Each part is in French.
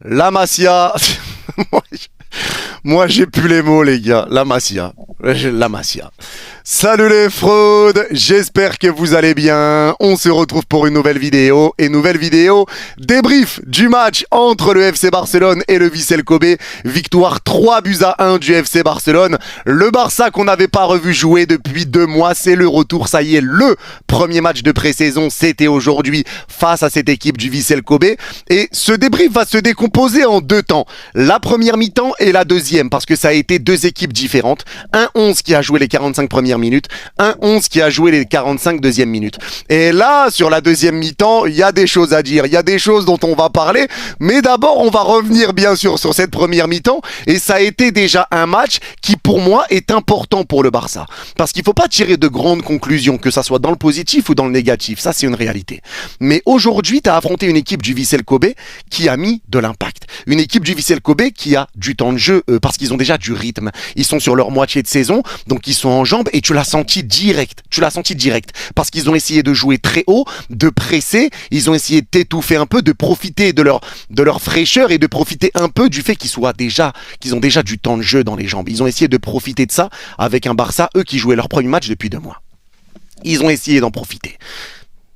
La Masia. Moi, j'ai plus les mots, les gars. La Masia. La Masia. Salut les fraudes, j'espère que vous allez bien. On se retrouve pour une nouvelle vidéo. Et nouvelle vidéo débrief du match entre le FC Barcelone et le Vissel Kobe. Victoire 3-1 du FC Barcelone. Le Barça qu'on n'avait pas revu jouer depuis 2 mois, c'est le retour. Ça y est, le premier match de pré-saison, c'était aujourd'hui face à cette équipe du Vissel Kobe. Et ce débrief va se décomposer en 2 temps. La première mi-temps et la deuxième, parce que ça a été 2 équipes différentes. Un 11 qui a joué les 45 premières minutes, un 11 qui a joué les 45 deuxièmes minutes. Et là, sur la deuxième mi-temps, il y a des choses à dire, il y a des choses dont on va parler, mais d'abord, on va revenir bien sûr sur cette première mi-temps, et ça a été déjà un match qui, pour moi, est important pour le Barça. Parce qu'il ne faut pas tirer de grandes conclusions, que ça soit dans le positif ou dans le négatif, ça c'est une réalité. Mais aujourd'hui, tu as affronté une équipe du Vissel Kobe qui a mis de l'impact. Une équipe du Vissel Kobe qui a du temps de jeu, parce qu'ils ont déjà du rythme. Ils sont sur leur moitié de saison, donc ils sont en jambes, et tu l'as senti direct. Tu l'as senti direct. Parce qu'ils ont essayé de jouer très haut, de presser, ils ont essayé de t'étouffer un peu, de profiter de leur fraîcheur et de profiter un peu du fait qu'ils ont déjà du temps de jeu dans les jambes. Ils ont essayé de profiter de ça avec un Barça, eux qui jouaient leur premier match depuis 2 mois. Ils ont essayé d'en profiter.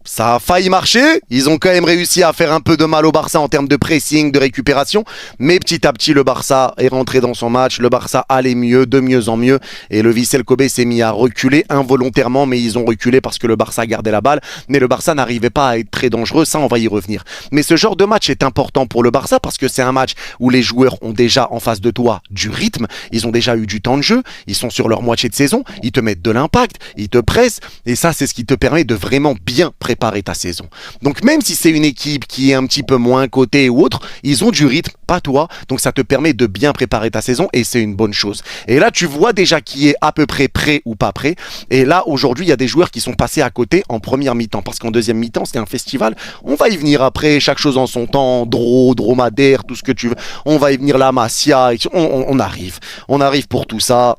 Ça a failli marcher, ils ont quand même réussi à faire un peu de mal au Barça en termes de pressing, de récupération, mais petit à petit le Barça est rentré dans son match, le Barça allait mieux, de mieux en mieux, et le Vissel Kobe s'est mis à reculer involontairement, mais ils ont reculé parce que le Barça gardait la balle, mais le Barça n'arrivait pas à être très dangereux, ça on va y revenir. Mais ce genre de match est important pour le Barça parce que c'est un match où les joueurs ont déjà en face de toi du rythme, ils ont déjà eu du temps de jeu, ils sont sur leur moitié de saison, ils te mettent de l'impact, ils te pressent, et ça c'est ce qui te permet de vraiment bien préparer ta saison. Donc même si c'est une équipe qui est un petit peu moins cotée ou autre, ils ont du rythme, pas toi, donc ça te permet de bien préparer ta saison et c'est une bonne chose. Et là tu vois déjà qui est à peu près prêt ou pas prêt, et là aujourd'hui il y a des joueurs qui sont passés à côté en première mi-temps, parce qu'en deuxième mi-temps c'était un festival, on va y venir après, chaque chose en son temps, dromadaire, tout ce que tu veux, on va y venir, la Masia, on arrive pour tout ça.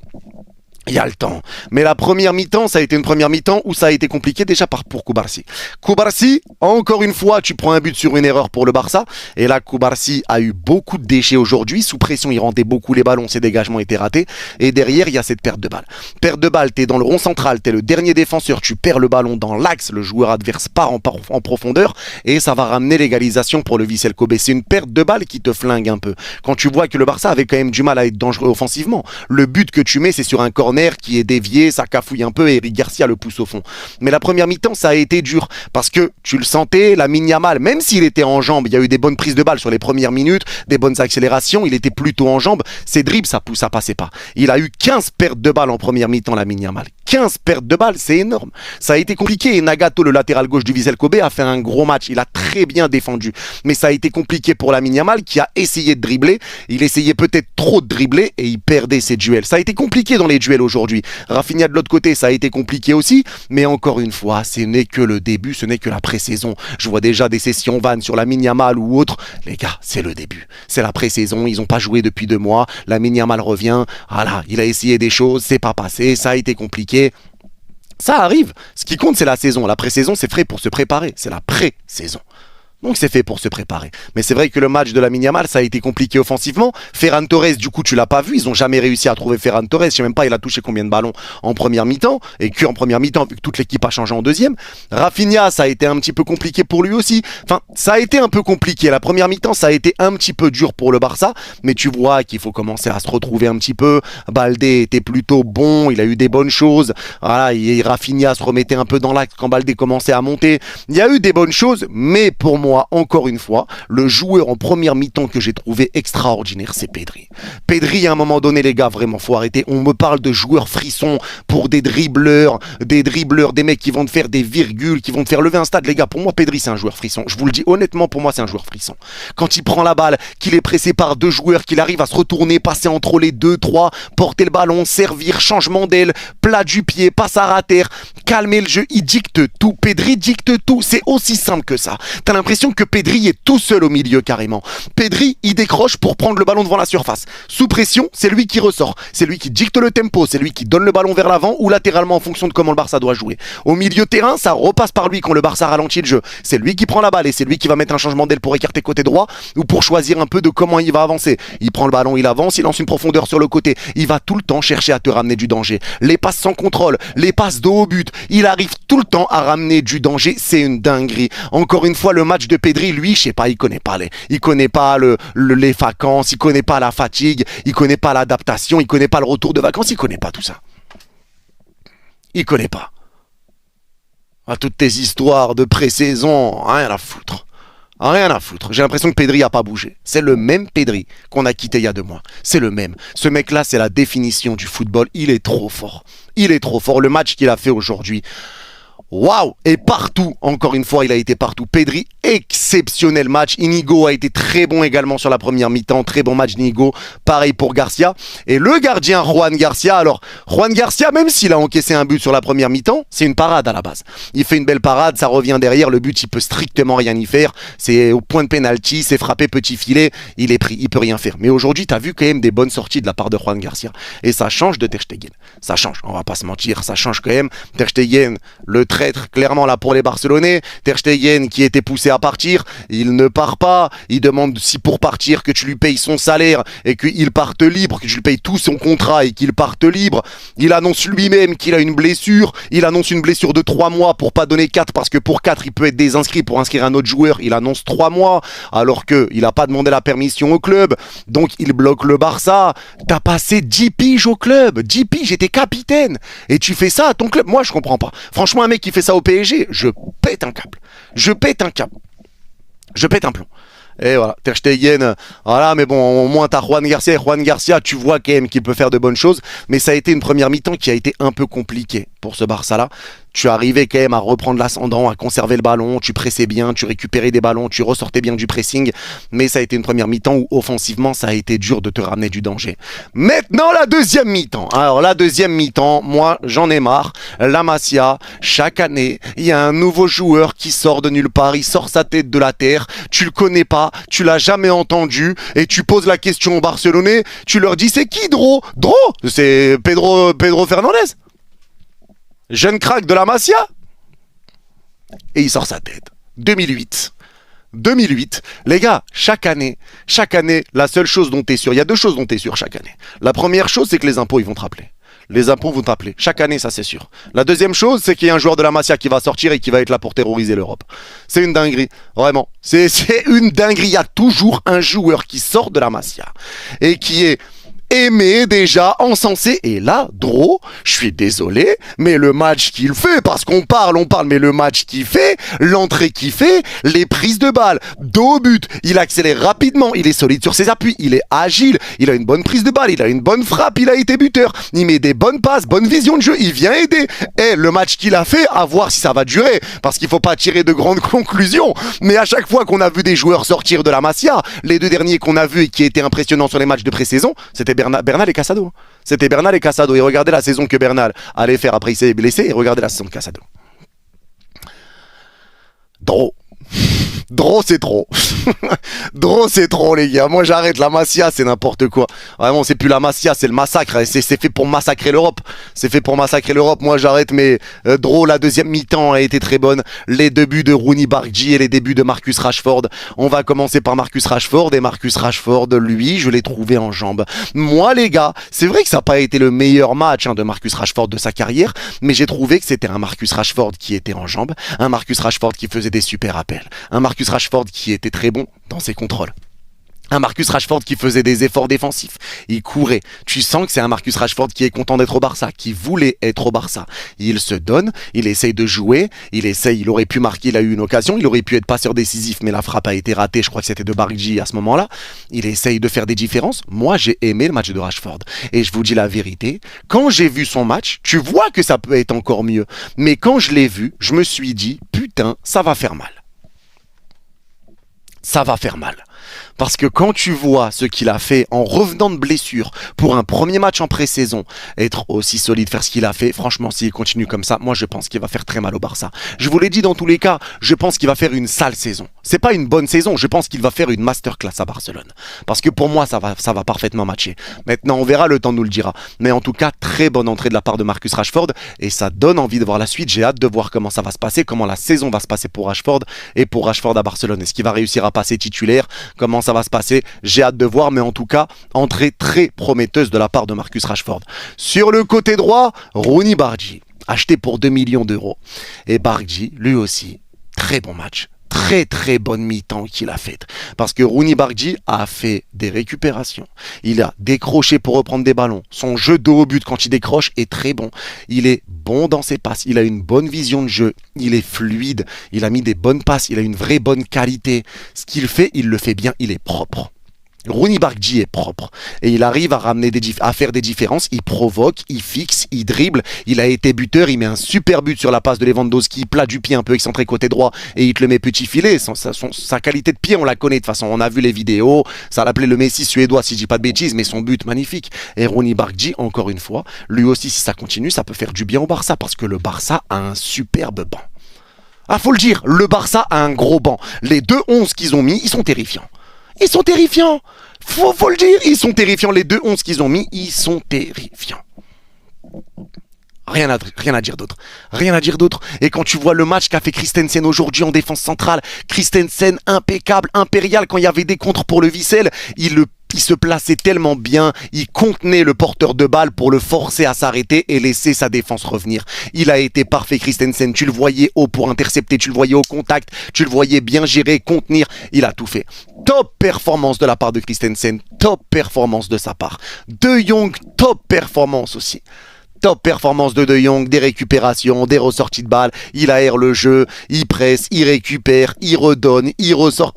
Il y a le temps. Mais la première mi-temps, ça a été une première mi-temps où ça a été compliqué déjà pour Cubarsí. Cubarsí, encore une fois, tu prends un but sur une erreur pour le Barça. Et là, Cubarsí a eu beaucoup de déchets aujourd'hui. Sous pression, il rendait beaucoup les ballons. Ses dégagements étaient ratés. Et derrière, il y a cette perte de balle. Perte de balle, t'es dans le rond central, t'es le dernier défenseur. Tu perds le ballon dans l'axe. Le joueur adverse part en profondeur. Et ça va ramener l'égalisation pour le Vissel Kobe. C'est une perte de balle qui te flingue un peu. Quand tu vois que le Barça avait quand même du mal à être dangereux offensivement. Le but que tu mets, c'est sur un corner qui est dévié, ça cafouille un peu et Eric Garcia le pousse au fond. Mais la première mi-temps, ça a été dur parce que tu le sentais, Lamine Yamal, même s'il était en jambes, il y a eu des bonnes prises de balles sur les premières minutes, des bonnes accélérations, il était plutôt en jambes, ses dribbles, ça passait pas. Il a eu 15 pertes de balles en première mi-temps, Lamine Yamal. 15 pertes de balles, c'est énorme. Ça a été compliqué et Nagato, le latéral gauche du Vissel Kobe, a fait un gros match. Il a très bien défendu. Mais ça a été compliqué pour Lamine Yamal qui a essayé de dribbler. Il essayait peut-être trop de dribbler et il perdait ses duels. Ça a été compliqué dans les duels aujourd'hui. Rafinha de l'autre côté, ça a été compliqué aussi. Mais encore une fois, ce n'est que le début, ce n'est que la pré-saison. Je vois déjà des sessions vannes sur Lamine Yamal ou autre. Les gars, c'est le début. C'est la pré-saison. Ils n'ont pas joué depuis 2 mois. Lamine Yamal revient. Voilà, il a essayé des choses. C'est pas passé. Ça a été compliqué. Ça arrive. Ce qui compte, c'est la saison. La pré-saison, c'est fait pour se préparer. C'est la pré-saison. Donc c'est fait pour se préparer. Mais c'est vrai que le match de Lamine Yamal, ça a été compliqué offensivement. Ferran Torres, du coup, tu l'as pas vu. Ils ont jamais réussi à trouver Ferran Torres. Je sais même pas, il a touché combien de ballons en première mi-temps. Et que en première mi-temps, vu que toute l'équipe a changé en deuxième. Rafinha, ça a été un petit peu compliqué pour lui aussi. Enfin, ça a été un peu compliqué. La première mi-temps, ça a été un petit peu dur pour le Barça. Mais tu vois qu'il faut commencer à se retrouver un petit peu. Baldé était plutôt bon. Il a eu des bonnes choses. Voilà, et Rafinha se remettait un peu dans l'axe quand Baldé commençait à monter. Il y a eu des bonnes choses. Mais pour moi, encore une fois, le joueur en première mi-temps que j'ai trouvé extraordinaire, c'est Pedri. Pedri, à un moment donné, les gars, vraiment, faut arrêter. On me parle de joueurs frissons pour des dribbleurs, des mecs qui vont te faire des virgules, qui vont te faire lever un stade. Les gars, pour moi, Pedri, c'est un joueur frisson. Je vous le dis honnêtement, pour moi, c'est un joueur frisson. Quand il prend la balle, qu'il est pressé par 2 joueurs, qu'il arrive à se retourner, passer entre les 2, 3, porter le ballon, servir, changement d'aile, plat du pied, passe à terre, calmer le jeu, il dicte tout. Pedri dicte tout. C'est aussi simple que ça. T'as l'impression l'impression que Pedri est tout seul au milieu carrément. Pedri, il décroche pour prendre le ballon devant la surface. Sous pression, c'est lui qui ressort. C'est lui qui dicte le tempo. C'est lui qui donne le ballon vers l'avant ou latéralement en fonction de comment le Barça doit jouer. Au milieu de terrain, ça repasse par lui quand le Barça ralentit le jeu. C'est lui qui prend la balle et c'est lui qui va mettre un changement d'aile pour écarter côté droit ou pour choisir un peu de comment il va avancer. Il prend le ballon, il avance, il lance une profondeur sur le côté. Il va tout le temps chercher à te ramener du danger. Les passes sans contrôle, les passes de haut but. Il arrive tout le temps à ramener du danger. C'est une dinguerie. Encore une fois, le match de Pedri, lui, je sais pas, il connaît pas les vacances, il connaît pas la fatigue, il connaît pas l'adaptation, il connaît pas le retour de vacances, il connaît pas tout ça. Il connaît pas. À toutes tes histoires de pré-saison, rien à foutre. Rien à foutre. J'ai l'impression que Pedri a pas bougé. C'est le même Pedri qu'on a quitté il y a 2 mois. C'est le même. Ce mec-là, c'est la définition du football. Il est trop fort. Il est trop fort. Le match qu'il a fait aujourd'hui, waouh! Et partout, encore une fois, il a été partout. Pedri, exceptionnel match. Inigo a été très bon également sur la première mi-temps. Très bon match d'Inigo. Pareil pour Garcia. Et le gardien Juan Garcia. Alors, Juan Garcia, même s'il a encaissé un but sur la première mi-temps, c'est une parade à la base. Il fait une belle parade, ça revient derrière. Le but, il peut strictement rien y faire. C'est au point de pénalty, c'est frappé petit filet. Il est pris, il peut rien faire. Mais aujourd'hui, tu as vu quand même des bonnes sorties de la part de Juan Garcia. Et ça change de Ter Stegen. Ça change, on va pas se mentir. Ça change quand même. Ter Stegen, le traître, clairement là pour les Barcelonais. Ter Stegen qui était poussé à partir, il ne part pas. Il demande si pour partir que tu lui payes son salaire et qu'il parte libre, que tu lui payes tout son contrat et qu'il parte libre. Il annonce lui-même qu'il a une blessure. Il annonce une blessure de 3 mois pour pas donner 4 parce que pour 4 il peut être désinscrit. Pour inscrire un autre joueur, il annonce 3 mois alors qu'il n'a pas demandé la permission au club. Donc il bloque le Barça. T'as passé 10 piges au club. 10 piges, j'étais capitaine. Et tu fais ça à ton club. Moi je comprends pas. Franchement, un mec qui fait ça au PSG, je pète un câble. Je pète un câble. Je pète un plomb. Et voilà, Ter Stegen, voilà, mais bon, au moins t'as Juan Garcia. Et Juan Garcia, tu vois quand même qu'il peut faire de bonnes choses, mais ça a été une première mi-temps qui a été un peu compliquée pour ce Barça-là. Tu arrivais quand même à reprendre l'ascendant, à conserver le ballon, tu pressais bien, tu récupérais des ballons, tu ressortais bien du pressing, mais ça a été une première mi-temps où offensivement ça a été dur de te ramener du danger. Maintenant la deuxième mi-temps. Alors la deuxième mi-temps, moi j'en ai marre. La Masia, chaque année, il y a un nouveau joueur qui sort de nulle part, il sort sa tête de la terre, tu le connais pas, tu l'as jamais entendu, et tu poses la question aux Barcelonais, tu leur dis c'est qui Dro? Dro? C'est Pedro Fernandez, jeune crack de la Masia. Et il sort sa tête. 2008, les gars, chaque année, la seule chose dont tu es sûr, il y a 2 choses dont tu es sûr chaque année. La première chose, c'est que les impôts, ils vont te rappeler. Les impôts vont t'appeler. Chaque année, ça c'est sûr. La deuxième chose, c'est qu'il y a un joueur de la Masia qui va sortir et qui va être là pour terroriser l'Europe. C'est une dinguerie. Vraiment. C'est une dinguerie. Il y a toujours un joueur qui sort de la Masia et qui est aimé déjà, encensé, et là, Dro, je suis désolé, mais le match qu'il fait, parce qu'on parle, mais le match qu'il fait, l'entrée qu'il fait, les prises de balles, dos au but, il accélère rapidement, il est solide sur ses appuis, il est agile, il a une bonne prise de balle, il a une bonne frappe, il a été buteur, il met des bonnes passes, bonne vision de jeu, il vient aider. Et le match qu'il a fait, à voir si ça va durer, parce qu'il faut pas tirer de grandes conclusions, mais à chaque fois qu'on a vu des joueurs sortir de la Masia, les 2 derniers qu'on a vus et qui étaient impressionnants sur les matchs de pré-saison, c'était Bernal et Casado. C'était Bernal et Casado. Et regardez la saison que Bernal allait faire après il s'est blessé. Et regardez la saison de Casado. Dro, c'est trop. Dro, c'est trop, les gars. Moi, j'arrête. La Masia, c'est n'importe quoi. Vraiment, c'est plus la Masia, c'est le massacre. C'est fait pour massacrer l'Europe. C'est fait pour massacrer l'Europe. Moi, j'arrête. Mais Dro, la deuxième mi-temps a été très bonne. Les débuts de Rooney Bargi et les débuts de Marcus Rashford. On va commencer par Marcus Rashford. Et Marcus Rashford, lui, je l'ai trouvé en jambes. Moi, les gars, c'est vrai que ça n'a pas été le meilleur match de Marcus Rashford de sa carrière. Mais j'ai trouvé que c'était un Marcus Rashford qui était en jambes. Un Marcus Rashford qui faisait des super appels. Un Marcus Rashford qui était très bon dans ses contrôles. Un Marcus Rashford qui faisait des efforts défensifs. Il courait. Tu sens que c'est un Marcus Rashford qui est content d'être au Barça, qui voulait être au Barça. Il se donne, il essaye de jouer, il aurait pu marquer, il a eu une occasion, il aurait pu être passeur décisif, mais la frappe a été ratée, je crois que c'était de Bargi à ce moment-là. Il essaye de faire des différences. Moi, j'ai aimé le match de Rashford. Et je vous dis la vérité, quand j'ai vu son match, tu vois que ça peut être encore mieux. Mais quand je l'ai vu, je me suis dit, putain, ça va faire mal. Ça va faire mal. Parce que quand tu vois ce qu'il a fait en revenant de blessure pour un premier match en pré-saison, être aussi solide, faire ce qu'il a fait, franchement, s'il continue comme ça, moi je pense qu'il va faire très mal au Barça. Je vous l'ai dit dans tous les cas, je pense qu'il va faire une sale saison. C'est pas une bonne saison, je pense qu'il va faire une masterclass à Barcelone. Parce que pour moi, ça va parfaitement matcher. Maintenant, on verra, le temps nous le dira. Mais en tout cas, très bonne entrée de la part de Marcus Rashford et ça donne envie de voir la suite. J'ai hâte de voir comment ça va se passer, comment la saison va se passer pour Rashford et pour Rashford à Barcelone. Est-ce qu'il va réussir à passer titulaire? Comment ça va se passer? J'ai hâte de voir, mais en tout cas, entrée très prometteuse de la part de Marcus Rashford. Sur le côté droit, Rooney Bargi, acheté pour 2 millions d'euros. Et Bargi, lui aussi, très bon match. Très bonne mi-temps qu'il a faite. Parce que Rooney Bargi a fait des récupérations. Il a décroché pour reprendre des ballons. Son jeu de haut but quand il décroche est très bon. Il est bon dans ses passes. Il a une bonne vision de jeu. Il est fluide. Il a mis des bonnes passes. Il a une vraie bonne qualité. Ce qu'il fait, il le fait bien. Il est propre. Rooney Bargi est propre et il arrive à ramener à faire des différences, il provoque, il fixe, il dribble, il a été buteur, il met un super but sur la passe de Lewandowski, plat du pied un peu excentré côté droit et il te le met petit filet. Sa qualité de pied on la connaît de toute façon, on a vu les vidéos, ça l'appelait le Messi suédois si je dis pas de bêtises, mais son but magnifique. Et Rooney Bargi, encore une fois, lui aussi si ça continue, ça peut faire du bien au Barça parce que le Barça a un superbe banc. Ah, faut le dire, le Barça a un gros banc. Les 2-11 qu'ils ont mis, ils sont terrifiants. Ils sont terrifiants. Faut le dire, ils sont terrifiants. Les 2-11 qu'ils ont mis, ils sont terrifiants. Rien à dire d'autre. Rien à dire d'autre. Et quand tu vois le match qu'a fait Christensen aujourd'hui en défense centrale, Christensen impeccable, impérial, quand il y avait des contres pour le Vissel, il se plaçait tellement bien, il contenait le porteur de balle pour le forcer à s'arrêter et laisser sa défense revenir. Il a été parfait Christensen, tu le voyais haut pour intercepter, tu le voyais au contact, tu le voyais bien gérer, contenir, il a tout fait. Top performance de la part de Christensen, top performance de sa part. De Jong, top performance aussi. Top performance de Jong, des récupérations, des ressorties de balles, il aère le jeu, il presse, il récupère, il redonne, il ressort...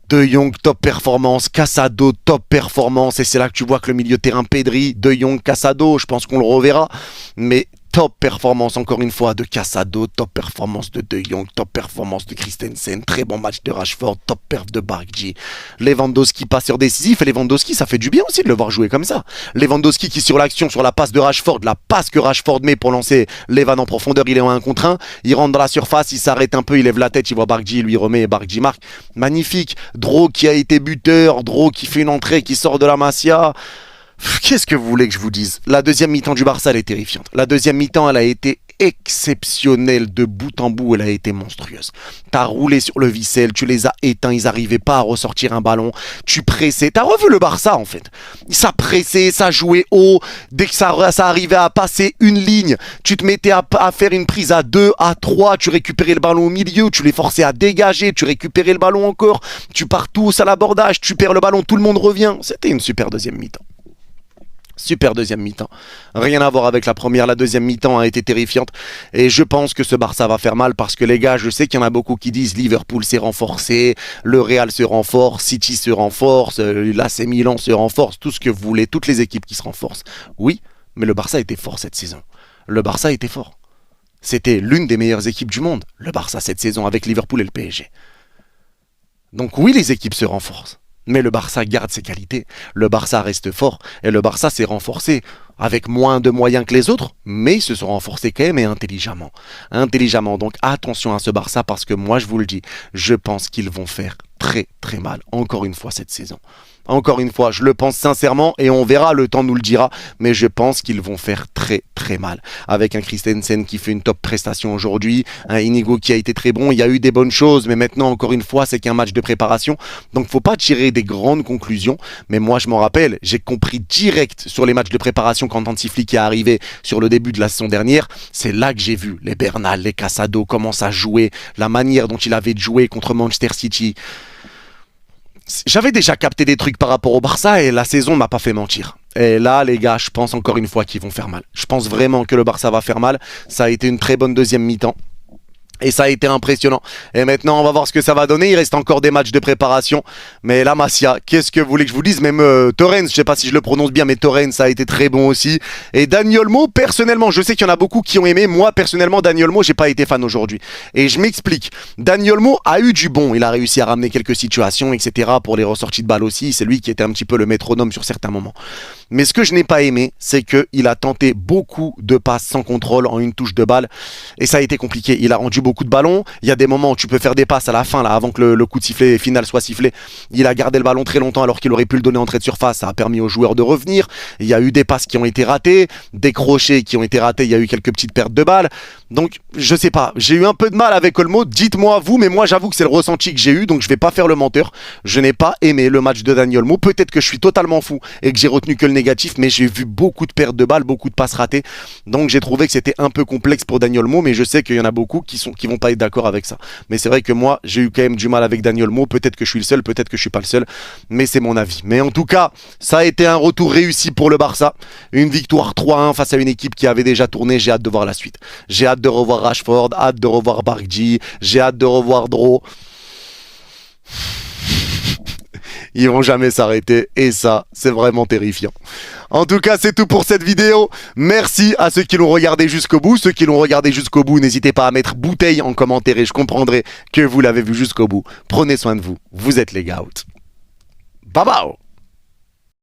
De Jong, top performance. Casado, top performance. Et c'est là que tu vois que le milieu de terrain Pedri, De Jong, Casado, je pense qu'on le reverra. Mais top performance, encore une fois, de Casado. Top performance de Jong. Top performance de Christensen. Très bon match de Rashford. Top perf de Bargi. Lewandowski, passeur décisif. Et Lewandowski, ça fait du bien aussi de le voir jouer comme ça. Lewandowski qui, sur l'action, sur la passe de Rashford, la passe que Rashford met pour lancer Levan en profondeur, il est en 1 contre 1. Il rentre dans la surface, il s'arrête un peu, il lève la tête, il voit Bargi, il lui remet et Bargi marque. Magnifique. Dro qui a été buteur. Dro qui fait une entrée, qui sort de la Masia. Qu'est-ce que vous voulez que je vous dise? La deuxième mi-temps du Barça, elle est terrifiante. La deuxième mi-temps, elle a été exceptionnelle de bout en bout, elle a été monstrueuse. T'as roulé sur le Vissel, tu les as éteints, ils n'arrivaient pas à ressortir un ballon. Tu pressais, t'as revu le Barça en fait. Ça pressait, ça jouait haut. Dès que ça arrivait à passer une ligne, tu te mettais à faire une prise à 2, à 3, tu récupérais le ballon au milieu, tu les forçais à dégager, tu récupérais le ballon encore, tu pars tous à l'abordage, tu perds le ballon, tout le monde revient. C'était une super deuxième mi-temps. Super deuxième mi-temps. Rien à voir avec la première. La deuxième mi-temps a été terrifiante. Et je pense que ce Barça va faire mal parce que les gars, je sais qu'il y en a beaucoup qui disent Liverpool s'est renforcé, le Real se renforce, City se renforce, l'AC Milan se renforce, tout ce que vous voulez, toutes les équipes qui se renforcent. Oui, mais le Barça était fort cette saison. Le Barça était fort. C'était l'une des meilleures équipes du monde, le Barça cette saison avec Liverpool et le PSG. Donc oui, les équipes se renforcent. Mais le Barça garde ses qualités, le Barça reste fort et le Barça s'est renforcé avec moins de moyens que les autres, mais ils se sont renforcés quand même et intelligemment. Intelligemment, donc attention à ce Barça parce que moi je vous le dis, je pense qu'ils vont faire très mal, encore une fois cette saison. Encore une fois, je le pense sincèrement et on verra, le temps nous le dira, mais je pense qu'ils vont faire très mal. Avec un Christensen qui fait une top prestation aujourd'hui, un Inigo qui a été très bon, il y a eu des bonnes choses, mais maintenant, encore une fois, c'est qu'un match de préparation, donc faut pas tirer des grandes conclusions, mais moi je m'en rappelle, j'ai compris direct sur les matchs de préparation quand Hansi Flick est arrivé sur le début de la saison dernière, c'est là que j'ai vu les Bernal, les Casado, comment ça jouait, la manière dont il avait joué contre Manchester City. J'avais déjà capté des trucs par rapport au Barça et la saison m'a pas fait mentir. Et là, les gars, je pense encore une fois qu'ils vont faire mal. Je pense vraiment que le Barça va faire mal. Ça a été une très bonne deuxième mi-temps. Et ça a été impressionnant. Et maintenant, on va voir ce que ça va donner. Il reste encore des matchs de préparation. Mais la Masia, qu'est-ce que vous voulez que je vous dise? Même Torrens, je sais pas si je le prononce bien, mais Torrens a été très bon aussi. Et Dani Olmo, personnellement, je sais qu'il y en a beaucoup qui ont aimé. Moi, personnellement, Dani Olmo, j'ai pas été fan aujourd'hui. Et je m'explique. Dani Olmo a eu du bon. Il a réussi à ramener quelques situations, etc. pour les ressorties de balles aussi. C'est lui qui était un petit peu le métronome sur certains moments. Mais ce que je n'ai pas aimé, c'est qu'il a tenté beaucoup de passes sans contrôle en une touche de balle. Et ça a été compliqué. Il a rendu beaucoup de ballons. Il y a des moments où tu peux faire des passes à la fin, là, avant que le coup de sifflet final soit sifflé. Il a gardé le ballon très longtemps alors qu'il aurait pu le donner en entrée de surface. Ça a permis aux joueurs de revenir. Il y a eu des passes qui ont été ratées, des crochets qui ont été ratés. Il y a eu quelques petites pertes de balles. Donc, je sais pas. J'ai eu un peu de mal avec Olmo. Dites-moi vous, mais moi, j'avoue que c'est le ressenti que j'ai eu. Donc, je vais pas faire le menteur. Je n'ai pas aimé le match de Dani Olmo. Peut-être que je suis totalement fou et que j'ai retenu que le négatif, mais j'ai vu beaucoup de pertes de balles, beaucoup de passes ratées. Donc, j'ai trouvé que c'était un peu complexe pour Dani Olmo, mais je sais qu'il y en a beaucoup qui vont pas être d'accord avec ça. Mais c'est vrai que moi, j'ai eu quand même du mal avec Dani Olmo. Peut-être que je suis le seul, peut-être que je suis pas le seul, mais c'est mon avis. Mais en tout cas, ça a été un retour réussi pour le Barça. Une victoire 3-1 face à une équipe qui avait déjà tourné. J'ai hâte de voir la suite. J'ai hâte de revoir Rashford, hâte de revoir Bargui, j'ai hâte de revoir Dro. Ils vont jamais s'arrêter et ça, c'est vraiment terrifiant. En tout cas, c'est tout pour cette vidéo. Merci à ceux qui l'ont regardé jusqu'au bout. Ceux qui l'ont regardé jusqu'au bout, n'hésitez pas à mettre bouteille en commentaire et je comprendrai que vous l'avez vu jusqu'au bout. Prenez soin de vous. Vous êtes les gars. Bye bye.